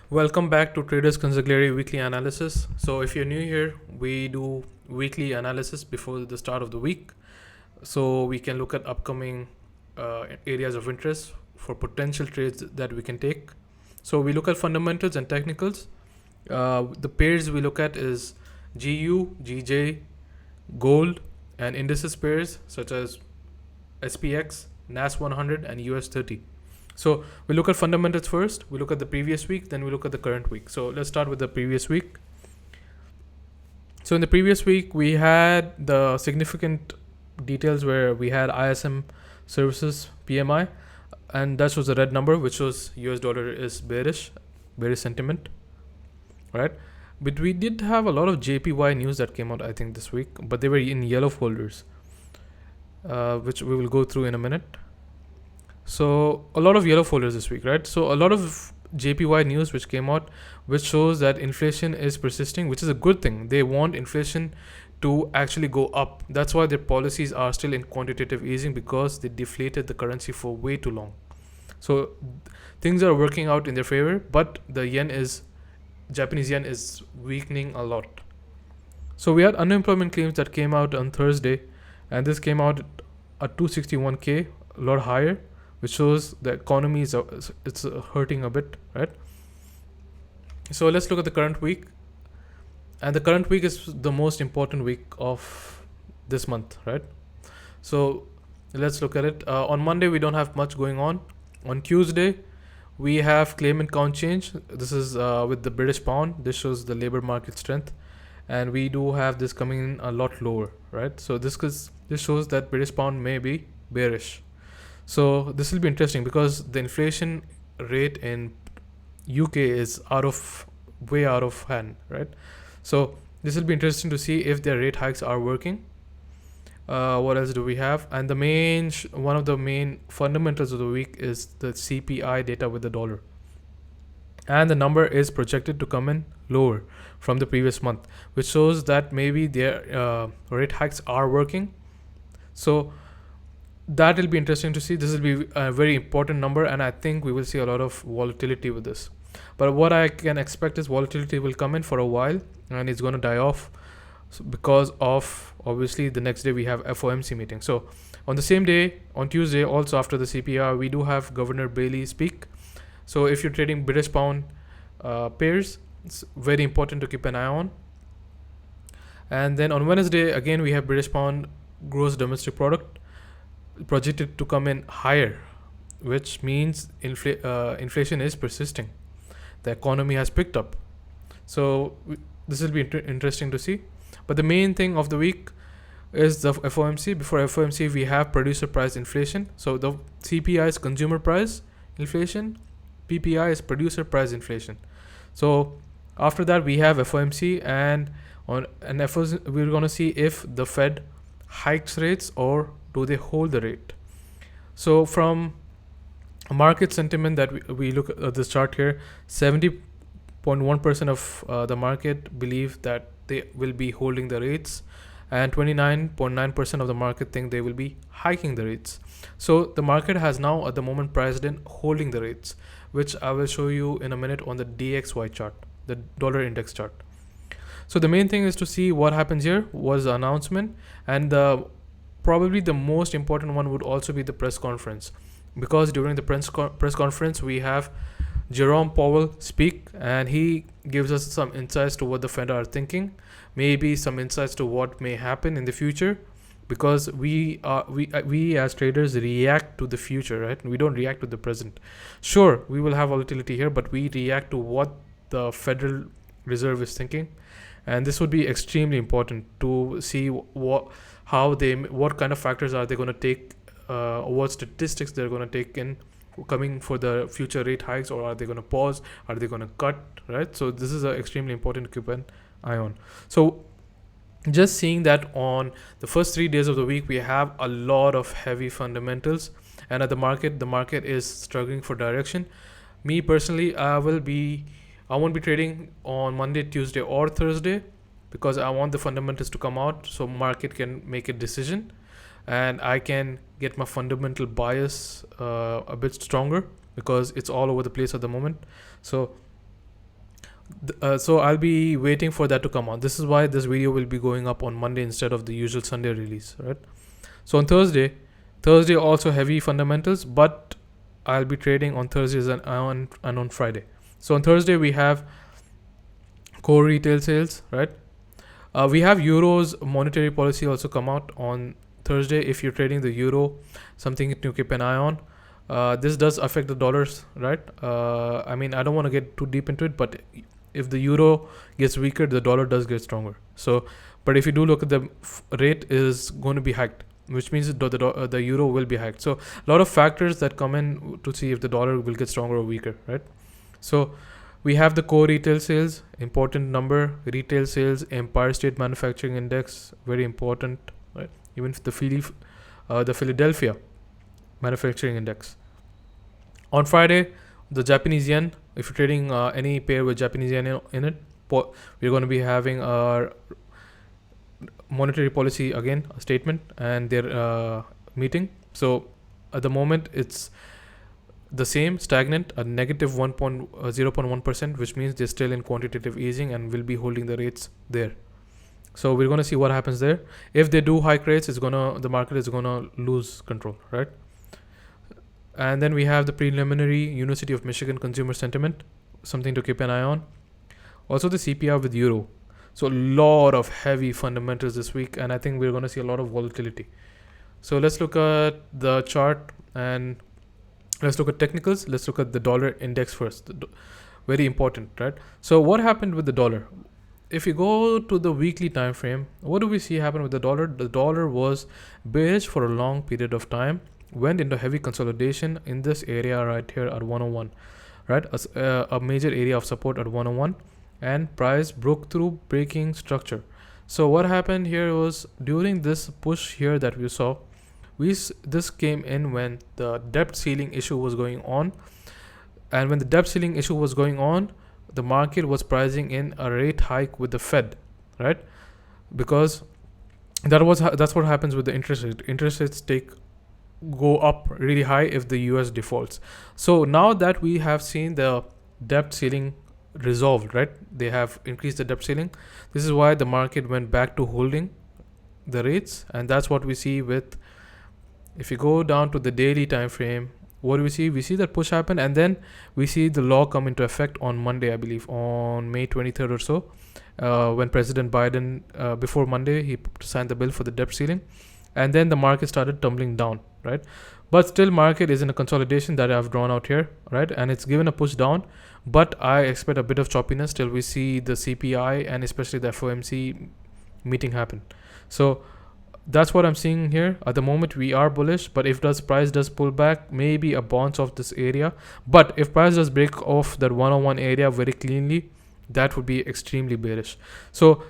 Welcome back to Traders Consigliere Weekly Analysis. So, if you're new here, we do weekly analysis before the start of the week, so we can look at upcoming areas of interest for potential trades that we can take. So, we look at fundamentals and technicals. The pairs we look at is GU, GJ, gold, and indices pairs such as SPX, NAS100, and US30. So we look at fundamentals first, we look at the previous week, then we look at the current week. So let's start with the previous week. So in the previous week, we had the significant details where we had ISM services PMI, and that was a red number, which was US dollar is bearish sentiment, right? But we did have a lot of JPY news that came out, I think, this week, but they were in yellow folders, which we will go through in a minute. So a lot of yellow folders this week, right? So a lot of JPY news which came out, which shows that inflation is persisting, which is a good thing. They want inflation to actually go up. That's why their policies are still in quantitative easing, because they deflated the currency for way too long. So things are working out in their favor, but the Japanese yen is weakening a lot. So we had unemployment claims that came out on Thursday, and this came out at 261K, a lot higher, which shows the economy is hurting a bit, right? So let's look at the current week, and the current week is the most important week of this month, right? So let's look at it. On Monday, we don't have much going on. On Tuesday, we have claimant count change. This is with the British pound. This shows the labor market strength, and we do have this coming in a lot lower, right? So this shows that British pound may be bearish. So this will be interesting because the inflation rate in UK is way out of hand, right? So this will be interesting to see if their rate hikes are working. What else do we have? And one of the main fundamentals of the week is the CPI data with the dollar. And the number is projected to come in lower from the previous month, which shows that maybe their rate hikes are working. So that will be interesting to see. This will be a very important number, and I think we will see a lot of volatility with this. But what I can expect is volatility will come in for a while, and it's going to die off because of, obviously, the next day we have FOMC meeting. So on the same day, on Tuesday, also after the CPI, we do have Governor Bailey speak. So if you're trading British pound pairs, it's very important to keep an eye on. And then on Wednesday, again, we have British pound gross domestic product projected to come in higher, which means inflation is persisting. The economy has picked up. So this will be interesting to see. But the main thing of the week is the FOMC. Before FOMC, we have producer price inflation. So the CPI is consumer price inflation, PPI is producer price inflation. So after that, we have FOMC, and on an FOMC, we're going to see if the Fed hikes rates or do they hold the rate. So from market sentiment that we look at this chart here, 70.1% of the market believe that they will be holding the rates, and 29.9% of the market think they will be hiking the rates. So the market has now at the moment priced in holding the rates, which I will show you in a minute on the DXY chart, the dollar index chart. So the main thing is to see what happens here was the announcement, and probably the most important one would also be the press conference, because during the press conference we have Jerome Powell speak, and he gives us some insights to what the Fed are thinking, maybe some insights to what may happen in the future, because we as traders react to the future, right? We don't react to the present. Sure, we will have volatility here, but we react to what the Federal Reserve is thinking, and this would be extremely important to see what kind of factors are they going to take, what statistics they're going to take in coming for the future rate hikes, or are they going to pause, are they going to cut, right? So this is extremely important to keep an eye on. So just seeing that on the first 3 days of the week, we have a lot of heavy fundamentals, and at the market is struggling for direction. Me personally, I won't be trading on Monday, Tuesday, or Thursday, because I want the fundamentals to come out so market can make a decision, and I can get my fundamental bias a bit stronger, because it's all over the place at the moment. So So I'll be waiting for that to come out. This is why this video will be going up on Monday instead of the usual Sunday release, right? So on Thursday also heavy fundamentals, but I'll be trading on Thursdays and on Friday. So on Thursday we have core retail sales, right? We have Euro's monetary policy also come out on Thursday. If you're trading the euro, something to keep an eye on. This does affect the dollars, right? I mean, I don't want to get too deep into it, but if the euro gets weaker, the dollar does get stronger. So, but if you do look at the rate is going to be hiked, which means the euro will be hiked. So a lot of factors that come in to see if the dollar will get stronger or weaker, right? So we have the core retail sales, important number. Retail sales, Empire State Manufacturing Index, very important, right? Even the Philadelphia Manufacturing Index. On Friday, the Japanese yen. If you're trading any pair with Japanese yen in it, we're going to be having our monetary policy again, a statement, and their meeting. So at the moment, it's the same, stagnant, a negative 0.1%, which means they're still in quantitative easing and will be holding the rates there. So we're going to see what happens there. If they do hike rates, the market is gonna lose control, right? And then we have the preliminary University of Michigan consumer sentiment, something to keep an eye on. Also the CPI with euro. So a lot of heavy fundamentals this week, and I think we're going to see a lot of volatility. So let's look at the chart and let's look at technicals. Let's look at the dollar index first. Very important, right? So what happened with the dollar? If you go to the weekly time frame, what do we see happen with the dollar? The dollar was bearish for a long period of time, went into heavy consolidation in this area right here at 101, right? A major area of support at 101, and price broke through breaking structure. So what happened here was during this push here that we saw, this came in when the debt ceiling issue was going on, and when the debt ceiling issue was going on, the market was pricing in a rate hike with the Fed, right? Because that's what happens with the interest rate. Interest rates go up really high if the US defaults. So now that we have seen the debt ceiling resolved, right? They have increased the debt ceiling. This is why the market went back to holding the rates, and that's what we see with. If you go down to the daily time frame, what do we see? We see that push happen, and then we see the law come into effect on Monday, I believe, on May 23rd or so, when President Biden, before Monday, he signed the bill for the debt ceiling, and then the market started tumbling down, right? But still, market is in a consolidation that I've drawn out here, right? And it's given a push down, but I expect a bit of choppiness till we see the CPI and especially the FOMC meeting happen. So that's what I'm seeing here. At the moment, we are bullish, but if price does pull back, maybe a bounce off this area. But if price does break off that 101 area very cleanly, that would be extremely bearish. So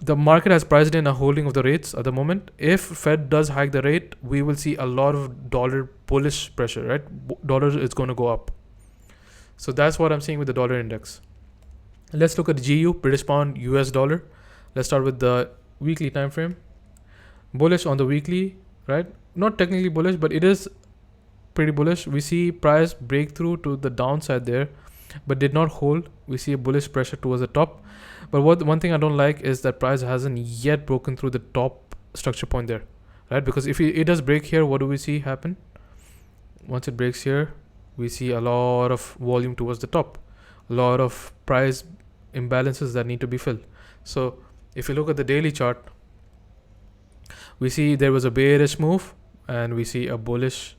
the market has priced in a holding of the rates at the moment. If Fed does hike the rate, we will see a lot of dollar bullish pressure, right? Dollar is going to go up. So that's what I'm seeing with the dollar index. Let's look at the GU, British Pound, US dollar. Let's start with the weekly time frame. Bullish on the weekly, right? Not technically bullish, but it is pretty bullish. We see price breakthrough to the downside there, but did not hold. We see a bullish pressure towards the top. But one thing I don't like is that price hasn't yet broken through the top structure point there, right? Because if it does break here, what do we see happen? Once it breaks here, we see a lot of volume towards the top, a lot of price imbalances that need to be filled. So if you look at the daily chart, we see there was a bearish move and we see a bullish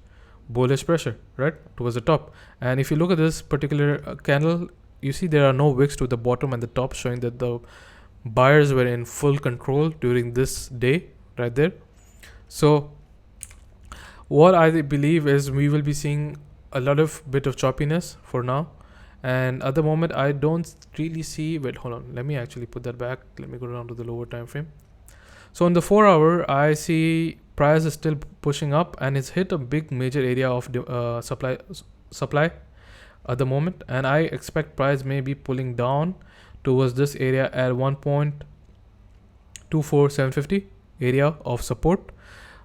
pressure, right, towards the top. And if you look at this particular candle, you see there are no wicks to the bottom and the top, showing that the buyers were in full control during this day right there. So what I believe is we will be seeing a lot of bit of choppiness for now. And at the moment, I don't really see, wait, hold on, let me actually put that back. Let me go down to the lower time frame. So on the 4 hour, I see price is still pushing up and it's hit a big major area of supply at the moment, and I expect price may be pulling down towards this area at 1.24750 area of support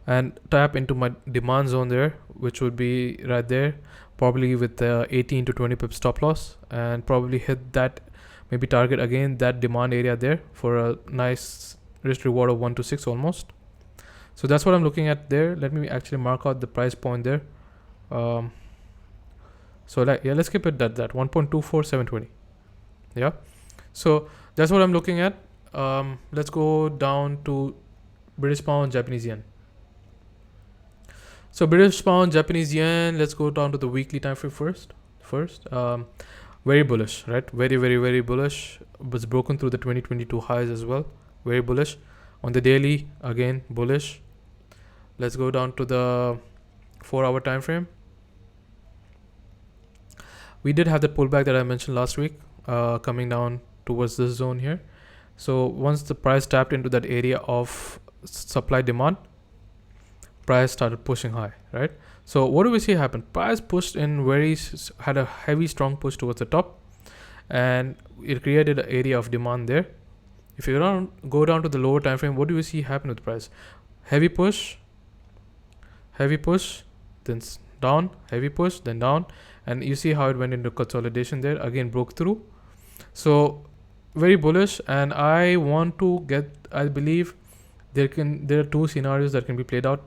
and tap into my demand zone there, which would be right there, probably with the 18 to 20 pip stop loss, and probably hit that maybe target again that demand area there for a nice risk reward of 1 to 6 almost. So that's what I'm looking at there. Let me actually mark out the price point there. So let's keep it at that 1.24720. Yeah, so that's what I'm looking at. Let's go down to British pound, Japanese yen. So British pound, Japanese yen, let's go down to the weekly time frame first. Very bullish, right? Very bullish. Was broken through the 2022 highs as well. Very bullish. On the daily, again bullish. Let's go down to the 4-hour time frame. We did have the pullback that I mentioned last week, coming down towards this zone here. So once the price tapped into that area of supply demand, price started pushing high, right? So what do we see happen? Price pushed in had a heavy strong push towards the top, and it created an area of demand there. If you go down to the lower time frame, what do we see happen with price? Heavy push, then down, heavy push, then down, and you see how it went into consolidation there, again broke through. So very bullish, and I believe there are two scenarios that can be played out.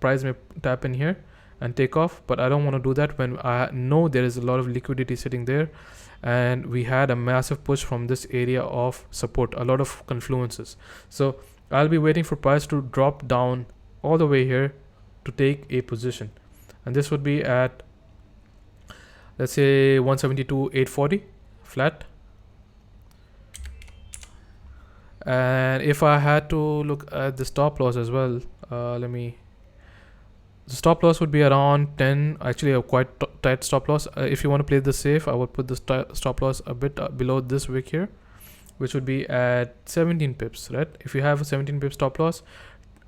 Price may tap in here and take off, but I don't want to do that when I know there is a lot of liquidity sitting there, and we had a massive push from this area of support, a lot of confluences. So I'll be waiting for price to drop down all the way here to take a position, and this would be at, let's say, 172.840 flat. And if I had to look at the stop loss as well, the stop loss would be around 10, actually a quite tight stop loss. If you want to play this safe, I would put the stop loss a bit below this wick here, which would be at 17 pips, right? If you have a 17 pip stop loss,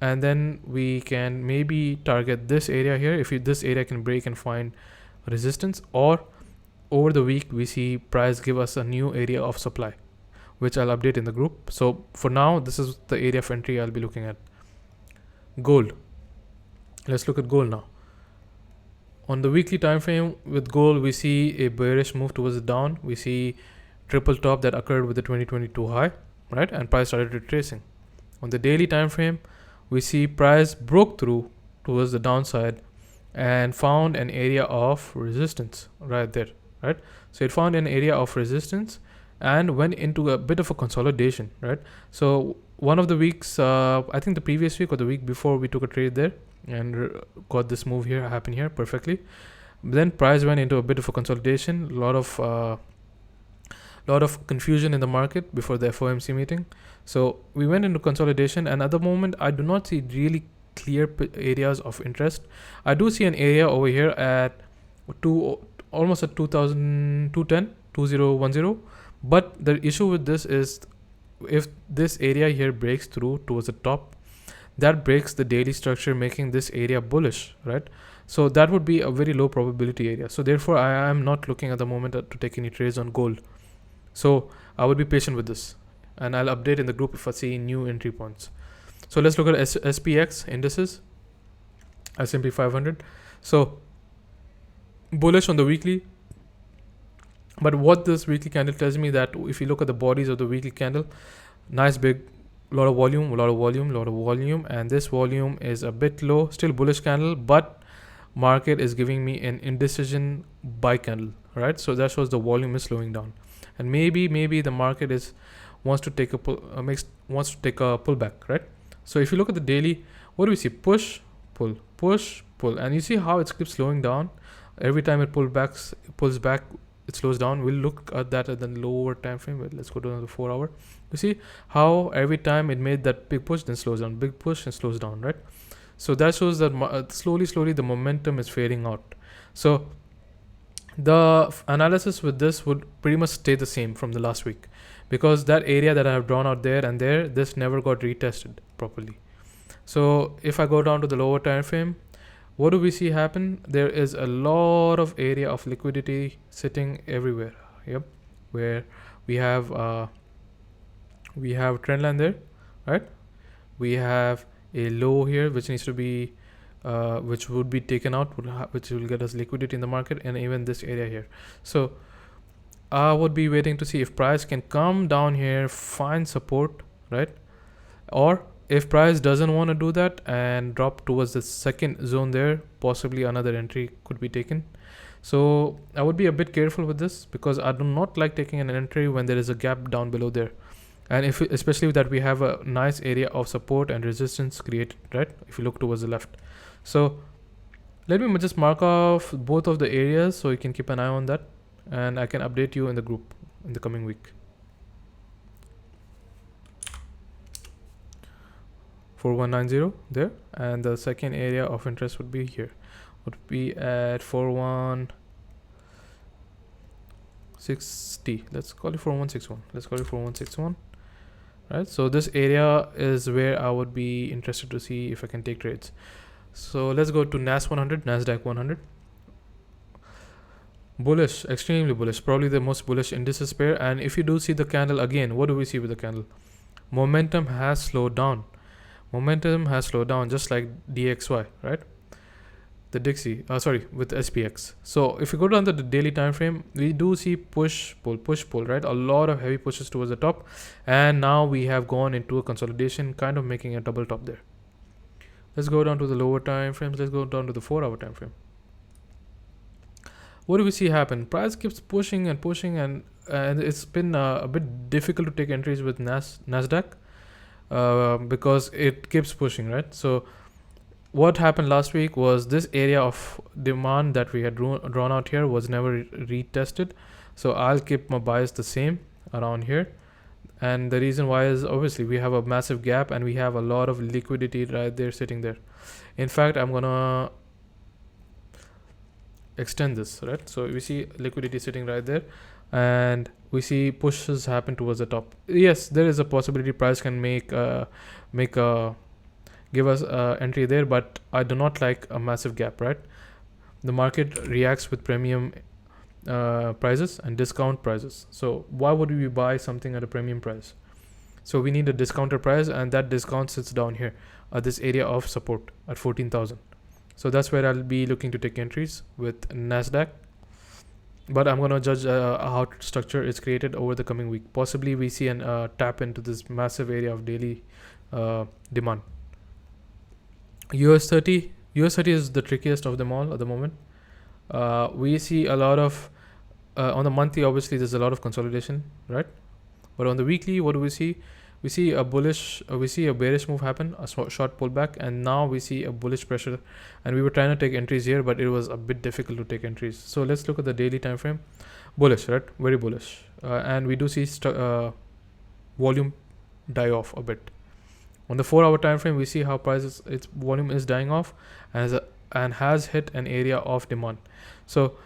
and then we can maybe target this area here. If this area can break and find resistance, or over the week we see price give us a new area of supply, which I'll update in the group. So for now, this is the area of entry I'll be looking at. Gold. Let's look at gold now. On the weekly time frame with gold, we see a bearish move towards the down. We see triple top that occurred with the 2022 high, right? And price started retracing. On the daily time frame, we see price broke through towards the downside and found an area of resistance right there, right? So it found an area of resistance and went into a bit of a consolidation, right? So one of the weeks, I think the previous week or the week before, we took a trade there and got this move here happen here perfectly. Then price went into a bit of a consolidation, lot of confusion in the market before the FOMC meeting. So we went into consolidation, and at the moment I do not see really clear areas of interest. I do see an area over here at almost at 2010, but the issue with this is if this area here breaks through towards the top, that breaks the daily structure, making this area bullish, right? So that would be a very low probability area. So therefore I am not looking at the moment to take any trades on gold. So I would be patient with this, and I'll update in the group if I see new entry points. So let's look at SPX indices, S&P 500. So bullish on the weekly, but what this weekly candle tells me that if you look at the bodies of the weekly candle, nice big, lot of volume, and this volume is a bit low. Still bullish candle, but market is giving me an indecision buy candle, right? So that shows the volume is slowing down, and maybe the market wants to take a pullback, right? So if you look at the daily, what do we see? Push, pull, and you see how it keeps slowing down. Every time it pulls back, it slows down. We'll look at that at the lower time frame. Let's go to the 4 hour. You see how every time it made that big push, then slows down, big push and slows down, right? So that shows that slowly the momentum is fading out. So the analysis with this would pretty much stay the same from the last week, because that area that I have drawn out there and there, this never got retested properly. So if I go down to the lower time frame, what do we see happen? There is a lot of area of liquidity sitting everywhere. Yep, where we have trend line there, right? We have a low here which needs to be which would be taken out, which will get us liquidity in the market, and even this area here. So I would be waiting to see if price can come down here, find support, right? Or if price doesn't want to do that and drop towards the second zone there, possibly another entry could be taken. So I would be a bit careful with this because I do not like taking an entry when there is a gap down below there. And if especially that we have a nice area of support and resistance created, right? If you look towards the left. So let me just mark off both of the areas so you can keep an eye on that, and I can update you in the group in the coming week. 4190 there, and the second area of interest would be here, would be at 4160. Let's call it 4161. Right, so this area is where I would be interested to see if I can take trades. So let's go to NAS100, NASDAQ 100. Bullish, extremely bullish, probably the most bullish indices pair. And if you do see the candle again, what do we see with the candle? Momentum has slowed down. Just like DXY, right? The Dixie, with SPX. So if you go down to the daily time frame, we do see push pull, right? A lot of heavy pushes towards the top, and now we have gone into a consolidation, kind of making a double top there. Let's go down to the lower time frames. Let's go down to the 4-hour time frame. What do we see happen? Price keeps pushing, and it's been a bit difficult to take entries with NASDAQ because it keeps pushing, right? So what happened last week was this area of demand that we had drawn out here was never retested. So I'll keep my bias the same around here. And the reason why is obviously we have a massive gap and we have a lot of liquidity right there sitting there. In fact, I'm gonna extend this, right? So we see liquidity sitting right there, and we see pushes happen towards the top. Yes, there is a possibility price can give us entry there, but I do not like a massive gap, right? The market reacts with premium prices and discount prices. So why would we buy something at a premium price? So we need a discounted price, and that discount sits down here at this area of support at 14,000. So that's where I'll be looking to take entries with NASDAQ. But I'm going to judge how structure is created over the coming week. Possibly we see an tap into this massive area of daily demand. US30 is the trickiest of them all at the moment. We see a lot of on the monthly, obviously there's a lot of consolidation, right? But on the weekly, what do we see? We see a bearish move happen, a short pullback, and now we see a bullish pressure. And we were trying to take entries here, but it was a bit difficult to take entries. So let's look at the daily time frame. Bullish, right? Very bullish, and we do see volume die off a bit. On the 4-hour time frame, we see how its volume is dying off and has hit an area of demand. So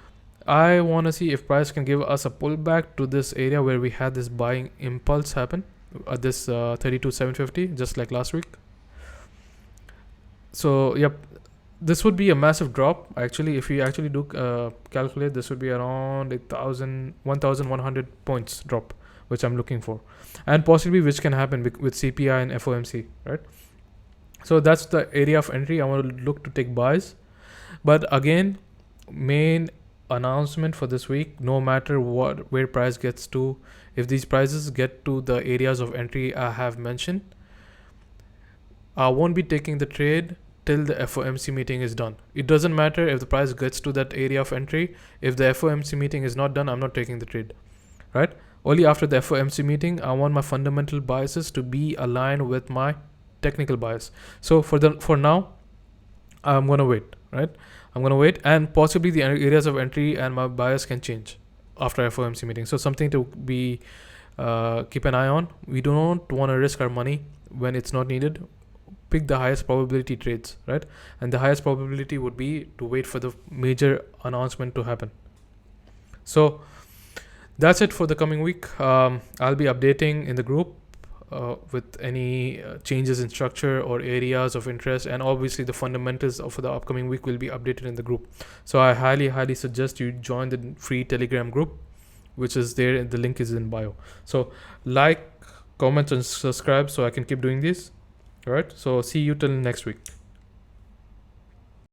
I want to see if price can give us a pullback to this area where we had this buying impulse happen at this 32,750, just like last week. So yep, this would be a massive drop. Actually, if you actually do calculate, this would be around 1,100 points drop, which I'm looking for, and possibly which can happen with CPI and FOMC, right? So that's the area of entry. I want to look to take buys, but again, main announcement for this week, no matter where price gets to, if these prices get to the areas of entry I have mentioned, I won't be taking the trade till the FOMC meeting is done. It doesn't matter if the price gets to that area of entry. If the FOMC meeting is not done, I'm not taking the trade, right? Only after the FOMC meeting, I want my fundamental biases to be aligned with my technical bias. So for now, I'm gonna wait, right? I'm gonna wait, and possibly the areas of entry and my bias can change after FOMC meeting. So something to be keep an eye on. We don't want to risk our money when it's not needed. Pick the highest probability trades, right? And the highest probability would be to wait for the major announcement to happen. So that's it for the coming week. I'll be updating in the group with any changes in structure or areas of interest, and obviously the fundamentals of the upcoming week will be updated in the group. So I highly suggest you join the free Telegram group, which is there. The link is in bio. So like, comment, and subscribe so I can keep doing this. All right, so see you till next week.